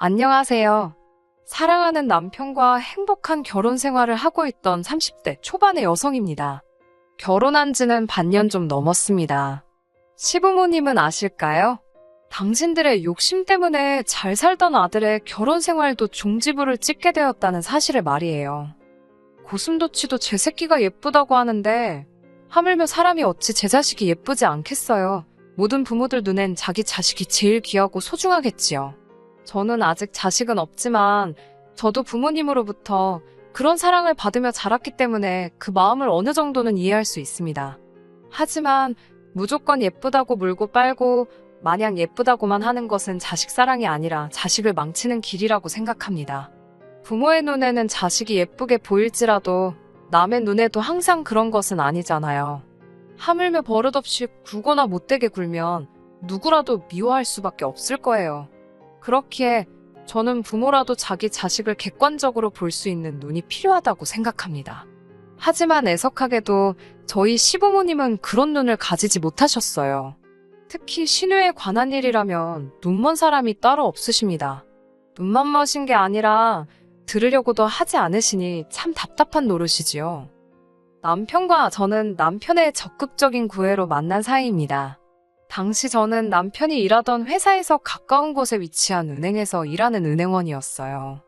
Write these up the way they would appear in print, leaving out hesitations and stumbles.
안녕하세요. 사랑하는 남편과 행복한 결혼 생활을 하고 있던 30대 초반의 여성입니다. 결혼한 지는 반년 좀 넘었습니다. 시부모님은 아실까요? 당신들의 욕심 때문에 잘 살던 아들의 결혼 생활도 종지부를 찍게 되었다는 사실을 말이에요. 고슴도치도 제 새끼가 예쁘다고 하는데 하물며 사람이 어찌 제 자식이 예쁘지 않겠어요. 모든 부모들 눈엔 자기 자식이 제일 귀하고 소중하겠지요. 저는 아직 자식은 없지만 저도 부모님으로부터 그런 사랑을 받으며 자랐기 때문에 그 마음을 어느 정도는 이해할 수 있습니다. 하지만 무조건 예쁘다고 물고 빨고 마냥 예쁘다고만 하는 것은 자식 사랑이 아니라 자식을 망치는 길이라고 생각합니다. 부모의 눈에는 자식이 예쁘게 보일지라도 남의 눈에도 항상 그런 것은 아니잖아요. 하물며 버릇없이 굴거나 못되게 굴면 누구라도 미워할 수밖에 없을 거예요. 그렇기에 저는 부모라도 자기 자식을 객관적으로 볼 수 있는 눈이 필요하다고 생각합니다. 하지만 애석하게도 저희 시부모님은 그런 눈을 가지지 못하셨어요. 특히 신우에 관한 일이라면 눈먼 사람이 따로 없으십니다. 눈만 머신 게 아니라 들으려고도 하지 않으시니 참 답답한 노릇이지요. 남편과 저는 남편의 적극적인 구애로 만난 사이입니다. 당시 저는 남편이 일하던 회사에서 가까운 곳에 위치한 은행에서 일하는 은행원이었어요.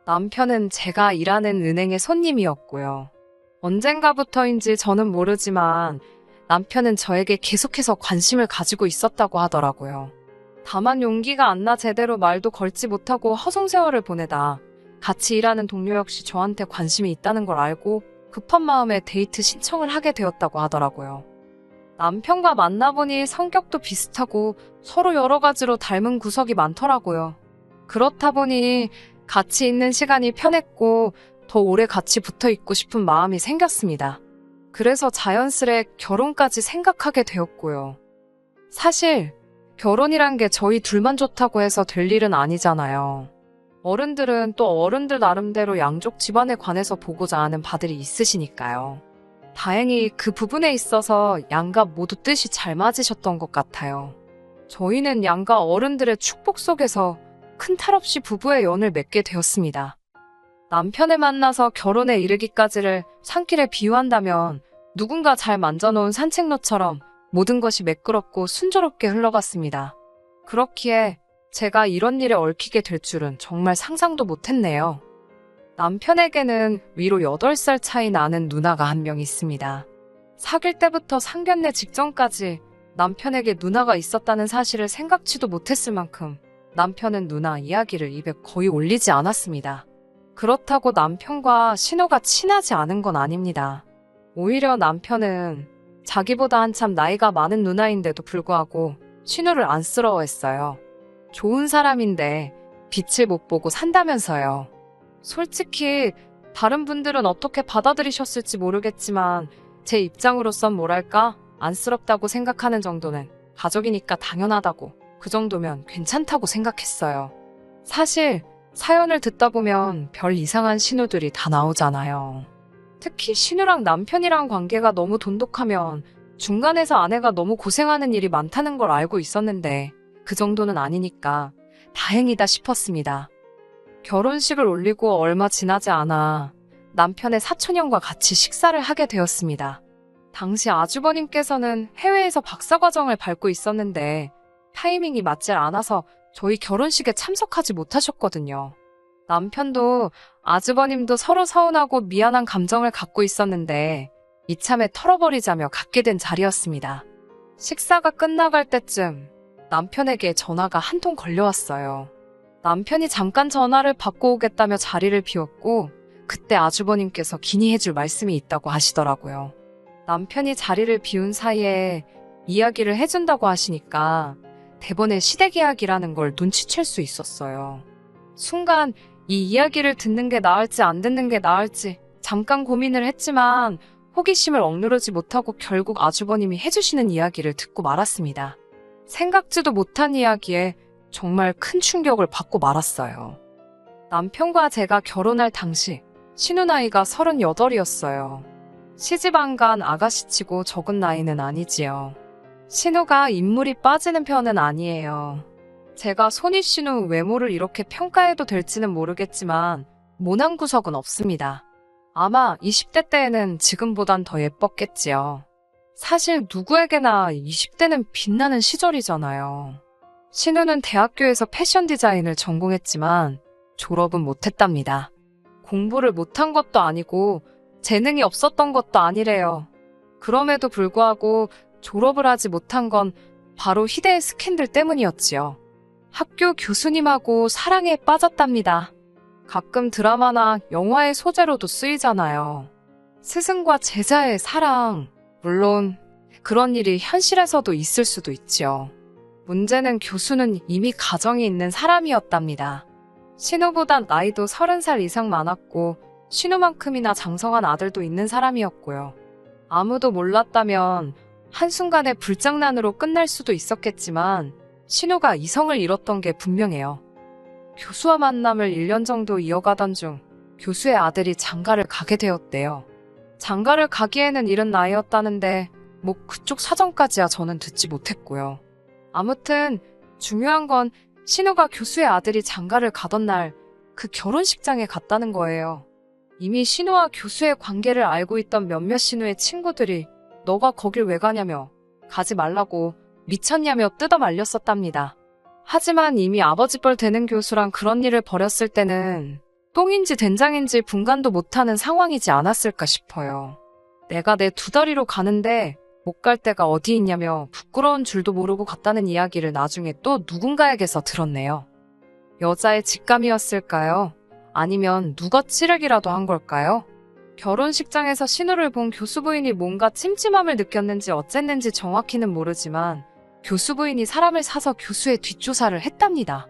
남편은 제가 일하는 은행의 손님이었고요. 언젠가부터인지 저는 모르지만 남편은 저에게 계속해서 관심을 가지고 있었다고 하더라고요. 다만 용기가 안 나 제대로 말도 걸지 못하고 허송세월을 보내다 같이 일하는 동료 역시 저한테 관심이 있다는 걸 알고 급한 마음에 데이트 신청을 하게 되었다고 하더라고요. 남편과 만나보니 성격도 비슷하고 서로 여러 가지로 닮은 구석이 많더라고요. 그렇다 보니 같이 있는 시간이 편했고 더 오래 같이 붙어 있고 싶은 마음이 생겼습니다. 그래서 자연스레 결혼까지 생각하게 되었고요. 사실 결혼이란 게 저희 둘만 좋다고 해서 될 일은 아니잖아요. 어른들은 또 어른들 나름대로 양쪽 집안에 관해서 보고자 하는 바들이 있으시니까요. 다행히 그 부분에 있어서 양가 모두 뜻이 잘 맞으셨던 것 같아요. 저희는 양가 어른들의 축복 속에서 큰 탈 없이 부부의 연을 맺게 되었습니다. 남편을 만나서 결혼에 이르기까지를 산길에 비유한다면 누군가 잘 만져놓은 산책로처럼 모든 것이 매끄럽고 순조롭게 흘러갔습니다. 그렇기에 제가 이런 일에 얽히게 될 줄은 정말 상상도 못했네요. 남편에게는 위로 8살 차이 나는 누나가 한 명 있습니다. 사귈 때부터 상견례 직전까지 남편에게 누나가 있었다는 사실을 생각지도 못했을 만큼 남편은 누나 이야기를 입에 거의 올리지 않았습니다. 그렇다고 남편과 신우가 친하지 않은 건 아닙니다. 오히려 남편은 자기보다 한참 나이가 많은 누나인데도 불구하고 신우를 안쓰러워했어요. 좋은 사람인데 빛을 못 보고 산다면서요. 솔직히 다른 분들은 어떻게 받아들이셨을지 모르겠지만 제 입장으로선 뭐랄까 안쓰럽다고 생각하는 정도는 가족이니까 당연하다고 그 정도면 괜찮다고 생각했어요. 사실 사연을 듣다 보면 별 이상한 신우들이 다 나오잖아요. 특히 신우랑 남편이랑 관계가 너무 돈독하면 중간에서 아내가 너무 고생하는 일이 많다는 걸 알고 있었는데 그 정도는 아니니까 다행이다 싶었습니다. 결혼식을 올리고 얼마 지나지 않아 남편의 사촌형과 같이 식사를 하게 되었습니다. 당시 아주버님께서는 해외에서 박사과정을 밟고 있었는데 타이밍이 맞질 않아서 저희 결혼식에 참석하지 못하셨거든요. 남편도 아주버님도 서로 서운하고 미안한 감정을 갖고 있었는데 이참에 털어버리자며 갖게 된 자리였습니다. 식사가 끝나갈 때쯤 남편에게 전화가 한 통 걸려왔어요. 남편이 잠깐 전화를 받고 오겠다며 자리를 비웠고 그때 아주버님께서 기니해줄 말씀이 있다고 하시더라고요. 남편이 자리를 비운 사이에 이야기를 해준다고 하시니까 대본에 시댁 이야기라는 걸 눈치챌 수 있었어요. 순간 이 이야기를 듣는 게 나을지 안 듣는 게 나을지 잠깐 고민을 했지만 호기심을 억누르지 못하고 결국 아주버님이 해주시는 이야기를 듣고 말았습니다. 생각지도 못한 이야기에 정말 큰 충격을 받고 말았어요. 남편과 제가 결혼할 당시 신우 나이가 38이었어요. 시집 안 간 아가씨치고 적은 나이는 아니지요. 신우가 인물이 빠지는 편은 아니에요. 제가 손희 신우 외모를 이렇게 평가해도 될지는 모르겠지만 모난 구석은 없습니다. 아마 20대 때에는 지금보단 더 예뻤겠지요. 사실 누구에게나 20대는 빛나는 시절이잖아요. 신우는 대학교에서 패션 디자인을 전공했지만 졸업은 못했답니다. 공부를 못한 것도 아니고 재능이 없었던 것도 아니래요. 그럼에도 불구하고 졸업을 하지 못한 건 바로 희대의 스캔들 때문이었지요. 학교 교수님하고 사랑에 빠졌답니다. 가끔 드라마나 영화의 소재로도 쓰이잖아요. 스승과 제자의 사랑. 물론 그런 일이 현실에서도 있을 수도 있지요. 문제는 교수는 이미 가정이 있는 사람이었답니다. 신우보단 나이도 30살 이상 많았고 신우만큼이나 장성한 아들도 있는 사람이었고요. 아무도 몰랐다면 한순간에 불장난으로 끝날 수도 있었겠지만 신우가 이성을 잃었던 게 분명해요. 교수와 만남을 1년 정도 이어가던 중 교수의 아들이 장가를 가게 되었대요. 장가를 가기에는 이른 나이였다는데 뭐 그쪽 사정까지야 저는 듣지 못했고요. 아무튼 중요한 건 신우가 교수의 아들이 장가를 가던 날 그 결혼식장에 갔다는 거예요. 이미 신우와 교수의 관계를 알고 있던 몇몇 신우의 친구들이 너가 거길 왜 가냐며 가지 말라고 미쳤냐며 뜯어 말렸었답니다. 하지만 이미 아버지뻘 되는 교수랑 그런 일을 벌였을 때는 똥인지 된장인지 분간도 못하는 상황이지 않았을까 싶어요. 내가 내 두 다리로 가는데 못 갈 데가 어디 있냐며 부끄러운 줄도 모르고 갔다는 이야기를 나중에 또 누군가에게서 들었네요. 여자의 직감이었을까요? 아니면 누가 찌르기라도 한 걸까요? 결혼식장에서 신우를 본 교수 부인이 뭔가 찜찜함을 느꼈는지 어쨌는지 정확히는 모르지만 교수 부인이 사람을 사서 교수의 뒷조사를 했답니다.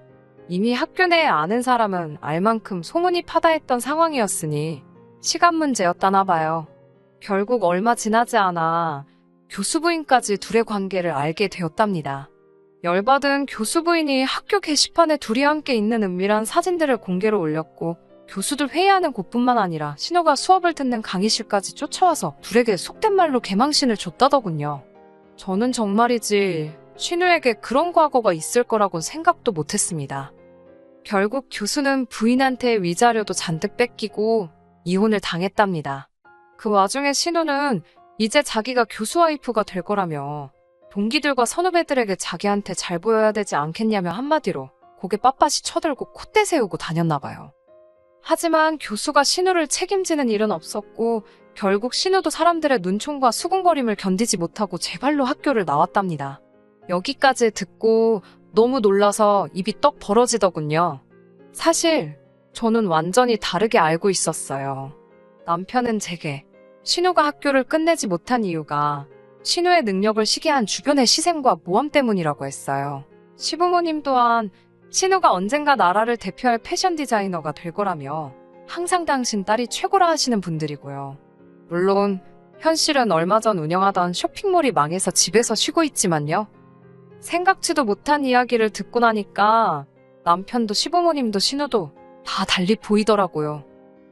이미 학교 내에 아는 사람은 알 만큼 소문이 파다했던 상황이었으니 시간 문제였다나 봐요. 결국 얼마 지나지 않아 교수 부인까지 둘의 관계를 알게 되었답니다. 열받은 교수 부인이 학교 게시판에 둘이 함께 있는 은밀한 사진들을 공개로 올렸고 교수들 회의하는 곳뿐만 아니라 신우가 수업을 듣는 강의실까지 쫓아와서 둘에게 속된 말로 개망신을 줬다더군요. 저는 정말이지 신우에게 그런 과거가 있을 거라곤 생각도 못했습니다. 결국 교수는 부인한테 위자료도 잔뜩 뺏기고 이혼을 당했답니다. 그 와중에 신우는 이제 자기가 교수 와이프가 될 거라며 동기들과 선후배들에게 자기한테 잘 보여야 되지 않겠냐며 한마디로 고개 빳빳이 쳐들고 콧대 세우고 다녔나 봐요. 하지만 교수가 신우를 책임지는 일은 없었고 결국 신우도 사람들의 눈총과 수군거림을 견디지 못하고 제 발로 학교를 나왔답니다. 여기까지 듣고 너무 놀라서 입이 떡 벌어지더군요. 사실 저는 완전히 다르게 알고 있었어요. 남편은 제게 신우가 학교를 끝내지 못한 이유가 신우의 능력을 시기한 주변의 시샘과 모함 때문이라고 했어요. 시부모님 또한 신우가 언젠가 나라를 대표할 패션 디자이너가 될 거라며 항상 당신 딸이 최고라 하시는 분들이고요. 물론 현실은 얼마 전 운영하던 쇼핑몰이 망해서 집에서 쉬고 있지만요. 생각지도 못한 이야기를 듣고 나니까 남편도 시부모님도 신우도 다 달리 보이더라고요.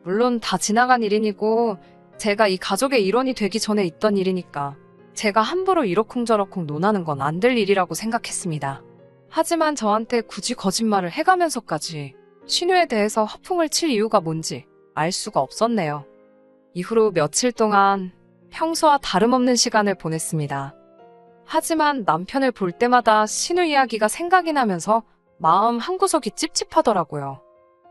물론 다 지나간 일이고 제가 이 가족의 일원이 되기 전에 있던 일이니까 제가 함부로 이러쿵저러쿵 논하는 건 안 될 일이라고 생각했습니다. 하지만 저한테 굳이 거짓말을 해가면서까지 신우에 대해서 허풍을 칠 이유가 뭔지 알 수가 없었네요. 이후로 며칠 동안 평소와 다름없는 시간을 보냈습니다. 하지만 남편을 볼 때마다 신우 이야기가 생각이 나면서 마음 한구석이 찝찝하더라고요.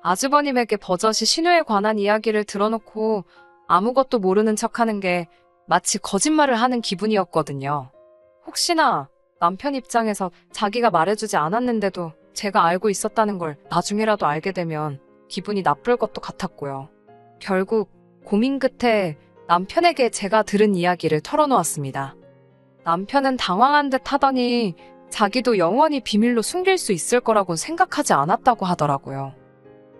아주버님에게 버젓이 신우에 관한 이야기를 들어놓고 아무것도 모르는 척하는 게 마치 거짓말을 하는 기분이었거든요. 혹시나 남편 입장에서 자기가 말해주지 않았는데도 제가 알고 있었다는 걸 나중에라도 알게 되면 기분이 나쁠 것도 같았고요. 결국 고민 끝에 남편에게 제가 들은 이야기를 털어놓았습니다. 남편은 당황한 듯 하더니 자기도 영원히 비밀로 숨길 수 있을 거라고 생각하지 않았다고 하더라고요.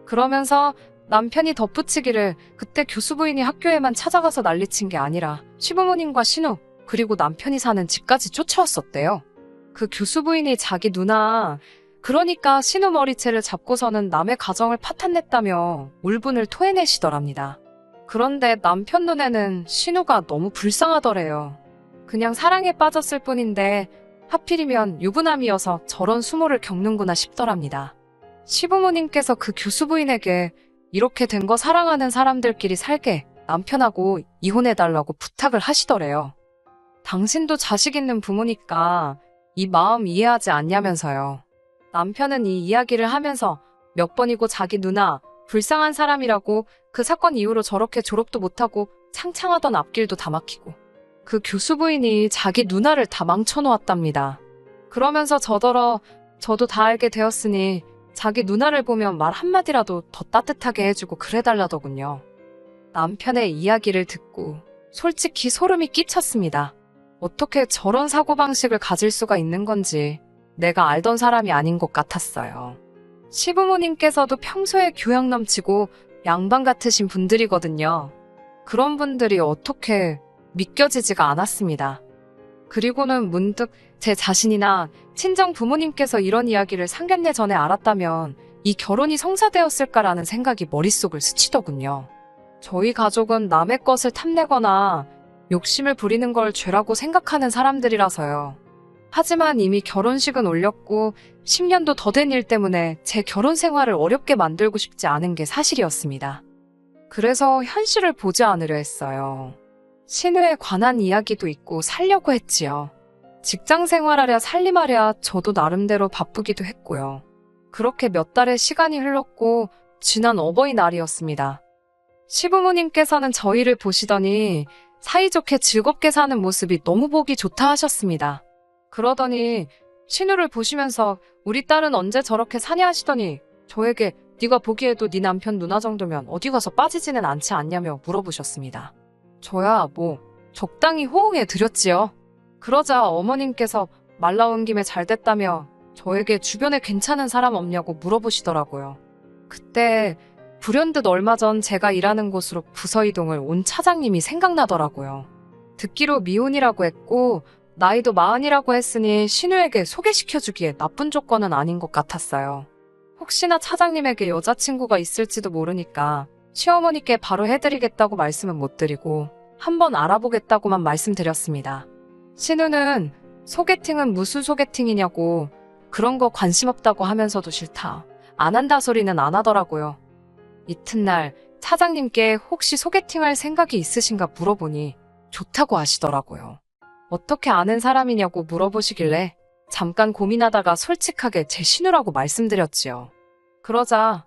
그러면서 남편이 덧붙이기를 그때 교수 부인이 학교에만 찾아가서 난리친 게 아니라 시부모님과 신우 그리고 남편이 사는 집까지 쫓아왔었대요. 그 교수 부인이 자기 누나 그러니까 신우 머리채를 잡고서는 남의 가정을 파탄냈다며 울분을 토해내시더랍니다. 그런데 남편 눈에는 신우가 너무 불쌍하더래요. 그냥 사랑에 빠졌을 뿐인데 하필이면 유부남이어서 저런 수모를 겪는구나 싶더랍니다. 시부모님께서 그 교수 부인에게 이렇게 된 거 사랑하는 사람들끼리 살게 남편하고 이혼해달라고 부탁을 하시더래요. 당신도 자식 있는 부모니까 이 마음 이해하지 않냐면서요. 남편은 이 이야기를 하면서 몇 번이고 자기 누나 불쌍한 사람이라고 그 사건 이후로 저렇게 졸업도 못하고 창창하던 앞길도 다 막히고 그 교수 부인이 자기 누나를 다 망쳐놓았답니다. 그러면서 저더러 저도 다 알게 되었으니 자기 누나를 보면 말 한마디라도 더 따뜻하게 해주고 그래달라더군요. 남편의 이야기를 듣고 솔직히 소름이 끼쳤습니다. 어떻게 저런 사고방식을 가질 수가 있는 건지 내가 알던 사람이 아닌 것 같았어요. 시부모님께서도 평소에 교양 넘치고 양반 같으신 분들이거든요. 그런 분들이 어떻게 믿겨지지가 않았습니다. 그리고는 문득 제 자신이나 친정 부모님께서 이런 이야기를 상견례 전에 알았다면 이 결혼이 성사되었을까라는 생각이 머릿속을 스치더군요. 저희 가족은 남의 것을 탐내거나 욕심을 부리는 걸 죄라고 생각하는 사람들이라서요. 하지만 이미 결혼식은 올렸고 10년도 더 된 일 때문에 제 결혼 생활을 어렵게 만들고 싶지 않은 게 사실이었습니다. 그래서 현실을 보지 않으려 했어요. 신우에 관한 이야기도 있고 살려고 했지요. 직장 생활하랴 살림하랴 저도 나름대로 바쁘기도 했고요. 그렇게 몇 달의 시간이 흘렀고 지난 어버이날이었습니다. 시부모님께서는 저희를 보시더니 사이좋게 즐겁게 사는 모습이 너무 보기 좋다 하셨습니다. 그러더니 신우를 보시면서 우리 딸은 언제 저렇게 사냐 하시더니 저에게 네가 보기에도 네 남편 누나 정도면 어디 가서 빠지지는 않지 않냐며 물어보셨습니다. 저야 적당히 호응해 드렸지요. 그러자 어머님께서 말 나온 김에 잘 됐다며 저에게 주변에 괜찮은 사람 없냐고 물어보시더라고요. 그때 불현듯 얼마 전 제가 일하는 곳으로 부서 이동을 온 차장님이 생각나더라고요. 듣기로 미혼이라고 했고 나이도 40이라고 했으니 신우에게 소개시켜주기에 나쁜 조건은 아닌 것 같았어요. 혹시나 차장님에게 여자친구가 있을지도 모르니까 시어머니께 바로 해드리겠다고 말씀은 못 드리고 한번 알아보겠다고만 말씀드렸습니다. 신우는 소개팅은 무슨 소개팅이냐고 그런 거 관심 없다고 하면서도 싫다, 안 한다 소리는 안 하더라고요. 이튿날 차장님께 혹시 소개팅할 생각이 있으신가 물어보니 좋다고 하시더라고요. 어떻게 아는 사람이냐고 물어보시길래 잠깐 고민하다가 솔직하게 제 신우라고 말씀드렸지요. 그러자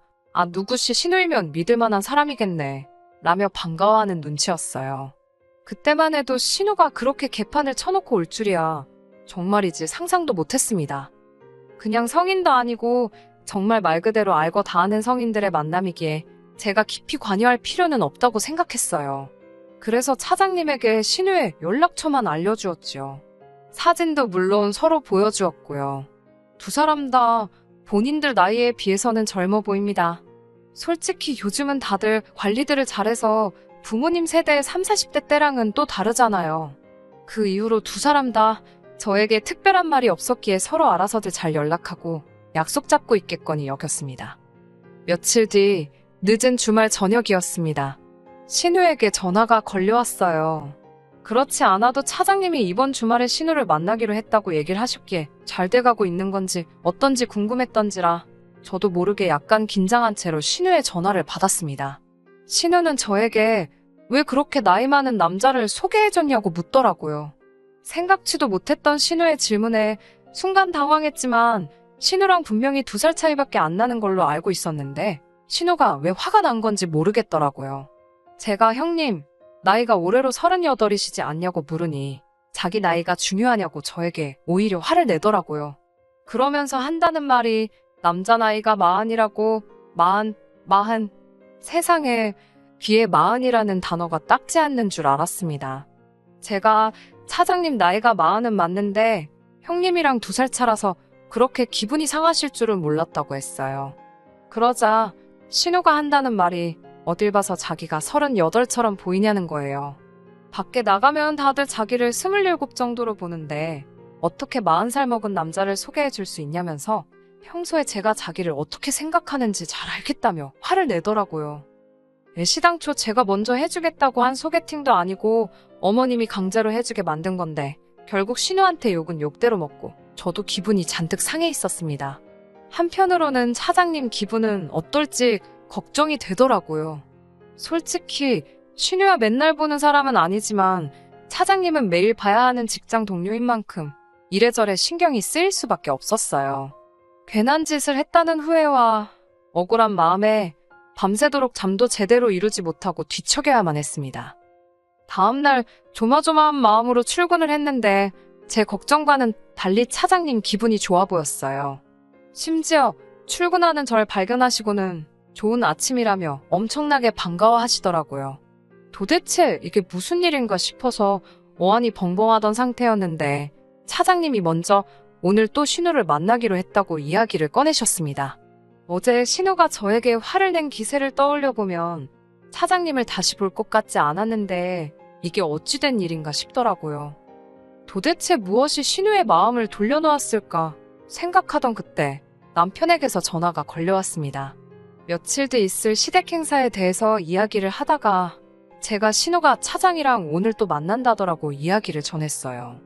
누구시 신우이면 믿을만한 사람이겠네 라며 반가워하는 눈치였어요. 그때만 해도 신우가 그렇게 개판을 쳐놓고 올 줄이야 정말이지 상상도 못했습니다. 그냥 성인도 아니고 정말 말 그대로 알고 다 아는 성인들의 만남이기에 제가 깊이 관여할 필요는 없다고 생각했어요. 그래서 차장님에게 신우의 연락처만 알려주었지요. 사진도 물론 서로 보여주었고요. 두 사람 다 본인들 나이에 비해서는 젊어 보입니다. 솔직히 요즘은 다들 관리들을 잘해서 부모님 세대의 30, 40대 때랑은 또 다르잖아요. 그 이후로 두 사람 다 저에게 특별한 말이 없었기에 서로 알아서들 잘 연락하고 약속 잡고 있겠거니 여겼습니다. 며칠 뒤 늦은 주말 저녁이었습니다. 신우에게 전화가 걸려왔어요. 그렇지 않아도 차장님이 이번 주말에 신우를 만나기로 했다고 얘기를 하셨기에 잘 돼가고 있는 건지 어떤지 궁금했던지라 저도 모르게 약간 긴장한 채로 신우의 전화를 받았습니다. 신우는 저에게 왜 그렇게 나이 많은 남자를 소개해줬냐고 묻더라고요. 생각지도 못했던 신우의 질문에 순간 당황했지만 신우랑 분명히 2살 차이밖에 안 나는 걸로 알고 있었는데 신우가 왜 화가 난 건지 모르겠더라고요. 제가 형님, 나이가 올해로 38이시지 않냐고 물으니 자기 나이가 중요하냐고 저에게 오히려 화를 내더라고요. 그러면서 한다는 말이 남자 나이가 40이라고, 40. 세상에 귀에 40이라는 단어가 닦지 않는 줄 알았습니다. 제가 차장님 나이가 40은 맞는데 형님이랑 2살 차라서 그렇게 기분이 상하실 줄은 몰랐다고 했어요. 그러자 신우가 한다는 말이 어딜 봐서 자기가 38처럼 보이냐는 거예요. 밖에 나가면 다들 자기를 27 정도로 보는데 어떻게 40살 먹은 남자를 소개해 줄 수 있냐면서 평소에 제가 자기를 어떻게 생각하는지 잘 알겠다며 화를 내더라고요. 애시당초 제가 먼저 해주겠다고 한 소개팅도 아니고 어머님이 강제로 해주게 만든 건데 결국 신우한테 욕은 욕대로 먹고 저도 기분이 잔뜩 상해 있었습니다. 한편으로는 차장님 기분은 어떨지 걱정이 되더라고요. 솔직히 신우야 맨날 보는 사람은 아니지만 차장님은 매일 봐야 하는 직장 동료인 만큼 이래저래 신경이 쓰일 수밖에 없었어요. 괜한 짓을 했다는 후회와 억울한 마음에 밤새도록 잠도 제대로 이루지 못하고 뒤척여야만 했습니다. 다음날 조마조마한 마음으로 출근을 했는데 제 걱정과는 달리 차장님 기분이 좋아 보였어요. 심지어 출근하는 절 발견하시고는 좋은 아침이라며 엄청나게 반가워하시더라고요. 도대체 이게 무슨 일인가 싶어서 어안이 벙벙하던 상태였는데 차장님이 먼저 오늘 또 신우를 만나기로 했다고 이야기를 꺼내셨습니다. 어제 신우가 저에게 화를 낸 기세를 떠올려 보면 차장님을 다시 볼 것 같지 않았는데 이게 어찌된 일인가 싶더라고요. 도대체 무엇이 신우의 마음을 돌려놓았을까 생각하던 그때 남편에게서 전화가 걸려왔습니다. 며칠 뒤 있을 시댁 행사에 대해서 이야기를 하다가 제가 신우가 차장이랑 오늘 또 만난다더라고 이야기를 전했어요.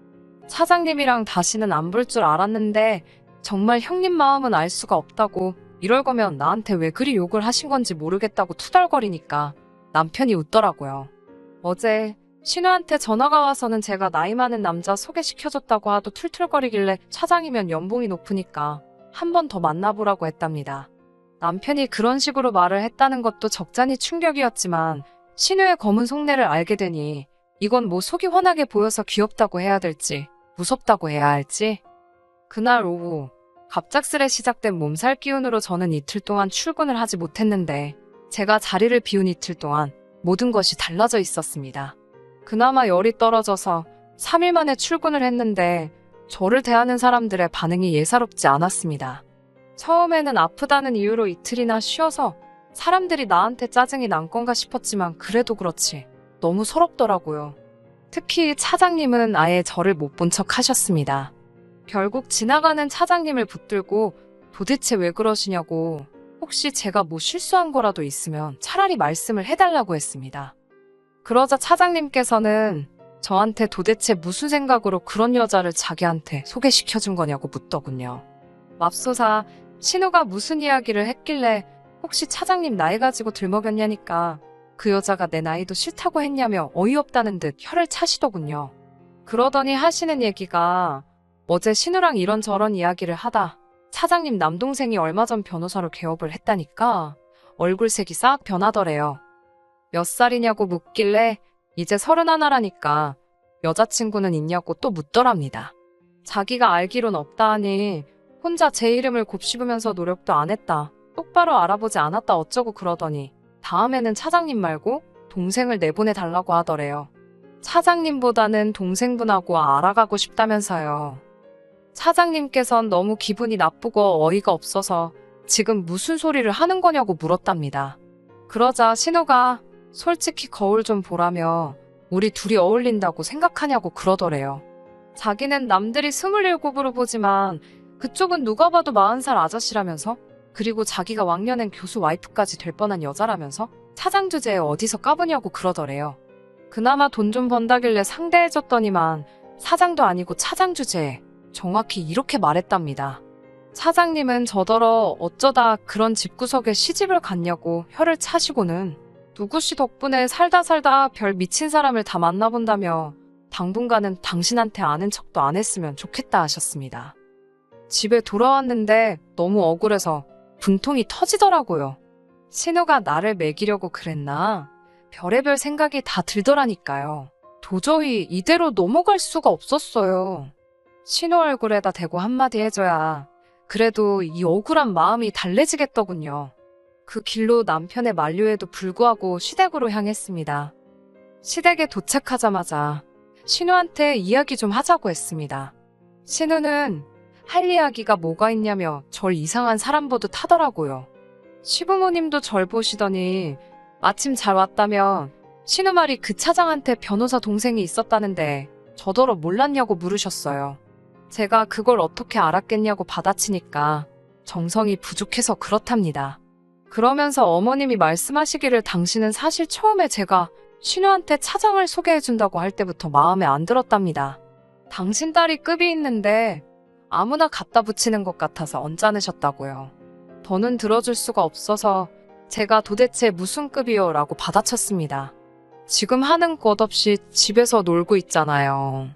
차장님이랑 다시는 안 볼 줄 알았는데 정말 형님 마음은 알 수가 없다고 이럴 거면 나한테 왜 그리 욕을 하신 건지 모르겠다고 투덜거리니까 남편이 웃더라고요. 어제 신우한테 전화가 와서는 제가 나이 많은 남자 소개시켜줬다고 하도 툴툴거리길래 차장이면 연봉이 높으니까 한 번 더 만나보라고 했답니다. 남편이 그런 식으로 말을 했다는 것도 적잖이 충격이었지만 신우의 검은 속내를 알게 되니 이건 뭐 속이 환하게 보여서 귀엽다고 해야 될지 무섭다고 해야 할지. 그날 오후 갑작스레 시작된 몸살 기운으로 저는 이틀 동안 출근을 하지 못했는데 제가 자리를 비운 이틀 동안 모든 것이 달라져 있었습니다. 그나마 열이 떨어져서 3일 만에 출근을 했는데 저를 대하는 사람들의 반응이 예사롭지 않았습니다. 처음에는 아프다는 이유로 이틀이나 쉬어서 사람들이 나한테 짜증이 난 건가 싶었지만 그래도 그렇지 너무 서럽더라고요. 특히 차장님은 아예 저를 못 본 척 하셨습니다. 결국 지나가는 차장님을 붙들고 도대체 왜 그러시냐고 혹시 제가 뭐 실수한 거라도 있으면 차라리 말씀을 해달라고 했습니다. 그러자 차장님께서는 저한테 도대체 무슨 생각으로 그런 여자를 자기한테 소개시켜준 거냐고 묻더군요. 맙소사 신우가 무슨 이야기를 했길래 혹시 차장님 나이 가지고 들먹였냐니까 그 여자가 내 나이도 싫다고 했냐며 어이없다는 듯 혀를 차시더군요. 그러더니 하시는 얘기가 어제 신우랑 이런저런 이야기를 하다 차장님 남동생이 얼마 전 변호사로 개업을 했다니까 얼굴색이 싹 변하더래요. 몇 살이냐고 묻길래 이제 31라니까 여자친구는 있냐고 또 묻더랍니다. 자기가 알기론 없다 하니 혼자 제 이름을 곱씹으면서 노력도 안 했다. 똑바로 알아보지 않았다 어쩌고 그러더니 다음에는 차장님 말고 동생을 내보내달라고 하더래요. 차장님보다는 동생분하고 알아가고 싶다면서요. 차장님께선 너무 기분이 나쁘고 어이가 없어서 지금 무슨 소리를 하는 거냐고 물었답니다. 그러자 신우가 솔직히 거울 좀 보라며 우리 둘이 어울린다고 생각하냐고 그러더래요. 자기는 남들이 27으로 보지만 그쪽은 누가 봐도 40살 아저씨라면서 그리고 자기가 왕년엔 교수 와이프까지 될 뻔한 여자라면서 차장 주제에 어디서 까부냐고 그러더래요. 그나마 돈 좀 번다길래 상대해줬더니만 사장도 아니고 차장 주제에 정확히 이렇게 말했답니다. 차장님은 저더러 어쩌다 그런 집구석에 시집을 갔냐고 혀를 차시고는 누구씨 덕분에 살다 별 미친 사람을 다 만나본다며 당분간은 당신한테 아는 척도 안 했으면 좋겠다 하셨습니다. 집에 돌아왔는데 너무 억울해서 분통이 터지더라고요. 신우가 나를 먹이려고 그랬나? 별의별 생각이 다 들더라니까요. 도저히 이대로 넘어갈 수가 없었어요. 신우 얼굴에다 대고 한마디 해줘야 그래도 이 억울한 마음이 달래지겠더군요. 그 길로 남편의 만류에도 불구하고 시댁으로 향했습니다. 시댁에 도착하자마자 신우한테 이야기 좀 하자고 했습니다. 신우는 할 이야기가 뭐가 있냐며 절 이상한 사람 보듯 하더라고요. 시부모님도 절 보시더니 마침 잘 왔다면 신우 말이 그 차장한테 변호사 동생이 있었다는데 저더러 몰랐냐고 물으셨어요. 제가 그걸 어떻게 알았겠냐고 받아치니까 정성이 부족해서 그렇답니다. 그러면서 어머님이 말씀하시기를 당신은 사실 처음에 제가 신우한테 차장을 소개해준다고 할 때부터 마음에 안 들었답니다. 당신 딸이 급이 있는데 아무나 갖다 붙이는 것 같아서 언짢으셨다고요. 더는 들어줄 수가 없어서 제가 도대체 무슨 급이요? 라고 받아쳤습니다. 지금 하는 것 없이 집에서 놀고 있잖아요.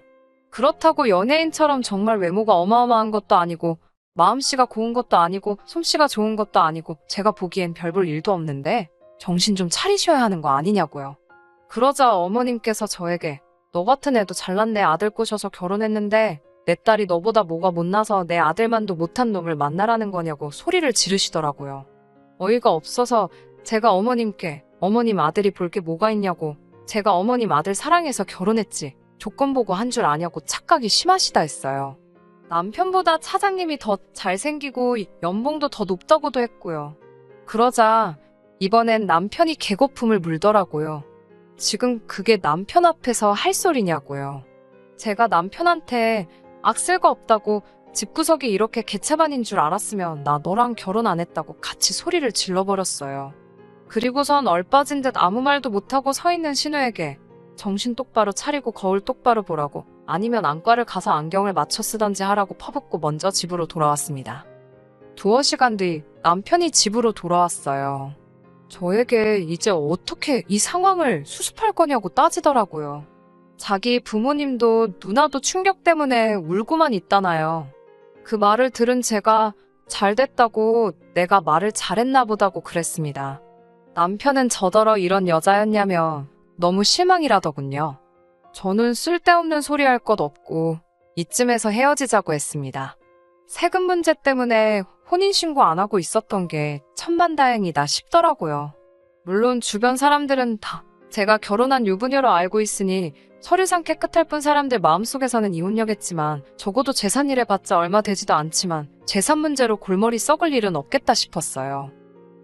그렇다고 연예인처럼 정말 외모가 어마어마한 것도 아니고 마음씨가 고운 것도 아니고 솜씨가 좋은 것도 아니고 제가 보기엔 별 볼 일도 없는데 정신 좀 차리셔야 하는 거 아니냐고요. 그러자 어머님께서 저에게 너 같은 애도 잘난 내 아들 꼬셔서 결혼했는데 내 딸이 너보다 뭐가 못나서 내 아들만도 못한 놈을 만나라는 거냐고 소리를 지르시더라고요. 어이가 없어서 제가 어머님께 어머님 아들이 볼 게 뭐가 있냐고 제가 어머님 아들 사랑해서 결혼했지 조건 보고 한 줄 아냐고 착각이 심하시다 했어요. 남편보다 차장님이 더 잘생기고 연봉도 더 높다고도 했고요. 그러자 이번엔 남편이 개거품을 물더라고요. 지금 그게 남편 앞에서 할 소리냐고요. 제가 남편한테 악쓸 거 없다고 집구석이 이렇게 개차반인 줄 알았으면 나 너랑 결혼 안 했다고 같이 소리를 질러버렸어요. 그리고선 얼빠진 듯 아무 말도 못하고 서 있는 신우에게 정신 똑바로 차리고 거울 똑바로 보라고 아니면 안과를 가서 안경을 맞춰 쓰던지 하라고 퍼붓고 먼저 집으로 돌아왔습니다. 두어 시간 뒤 남편이 집으로 돌아왔어요. 저에게 이제 어떻게 이 상황을 수습할 거냐고 따지더라고요. 자기 부모님도 누나도 충격 때문에 울고만 있다나요. 그 말을 들은 제가 잘 됐다고 내가 말을 잘했나 보다고 그랬습니다. 남편은 저더러 이런 여자였냐며 너무 실망이라더군요. 저는 쓸데없는 소리 할 것 없고 이쯤에서 헤어지자고 했습니다. 세금 문제 때문에 혼인신고 안 하고 있었던 게 천만다행이다 싶더라고요. 물론 주변 사람들은 다 제가 결혼한 유부녀로 알고 있으니 서류상 깨끗할 뿐 사람들 마음속에서는 이혼녀겠지만 적어도 재산일해 봤자 얼마 되지도 않지만 재산 문제로 골머리 썩을 일은 없겠다 싶었어요.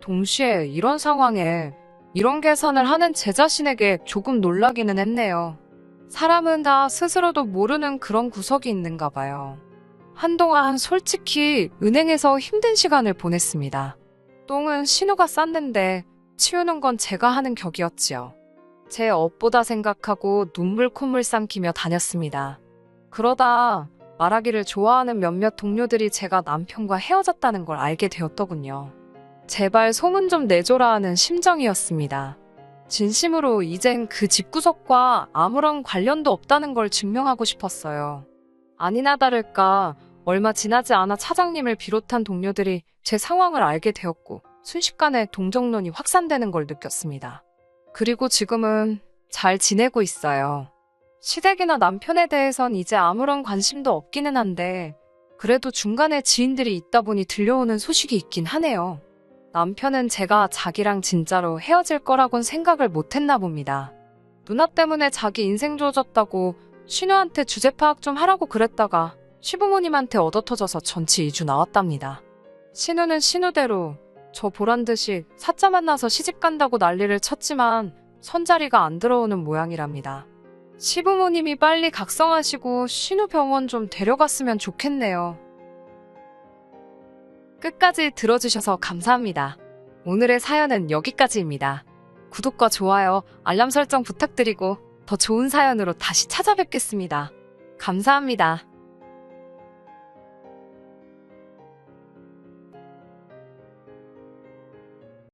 동시에 이런 상황에 이런 계산을 하는 제 자신에게 조금 놀라기는 했네요. 사람은 다 스스로도 모르는 그런 구석이 있는가 봐요. 한동안 솔직히 은행에서 힘든 시간을 보냈습니다. 똥은 신우가 쌌는데 치우는 건 제가 하는 격이었지요. 제 업보다 생각하고 눈물 콧물 삼키며 다녔습니다. 그러다 말하기를 좋아하는 몇몇 동료들이 제가 남편과 헤어졌다는 걸 알게 되었더군요. 제발 소문 좀 내줘라 하는 심정이었습니다. 진심으로 이젠 그 집구석과 아무런 관련도 없다는 걸 증명하고 싶었어요. 아니나 다를까 얼마 지나지 않아 차장님을 비롯한 동료들이 제 상황을 알게 되었고 순식간에 동정론이 확산되는 걸 느꼈습니다. 그리고 지금은 잘 지내고 있어요. 시댁이나 남편에 대해선 이제 아무런 관심도 없기는 한데 그래도 중간에 지인들이 있다 보니 들려오는 소식이 있긴 하네요. 남편은 제가 자기랑 진짜로 헤어질 거라곤 생각을 못했나 봅니다. 누나 때문에 자기 인생 좋아졌다고 신우한테 주제 파악 좀 하라고 그랬다가 시부모님한테 얻어터져서 전치 2주 나왔답니다. 신우는 신우대로 저 보란듯이 사짜 만나서 시집간다고 난리를 쳤지만 선자리가 안 들어오는 모양이랍니다. 시부모님이 빨리 각성하시고 신우 병원 좀 데려갔으면 좋겠네요. 끝까지 들어주셔서 감사합니다. 오늘의 사연은 여기까지입니다. 구독과 좋아요, 알람 설정 부탁드리고 더 좋은 사연으로 다시 찾아뵙겠습니다. 감사합니다.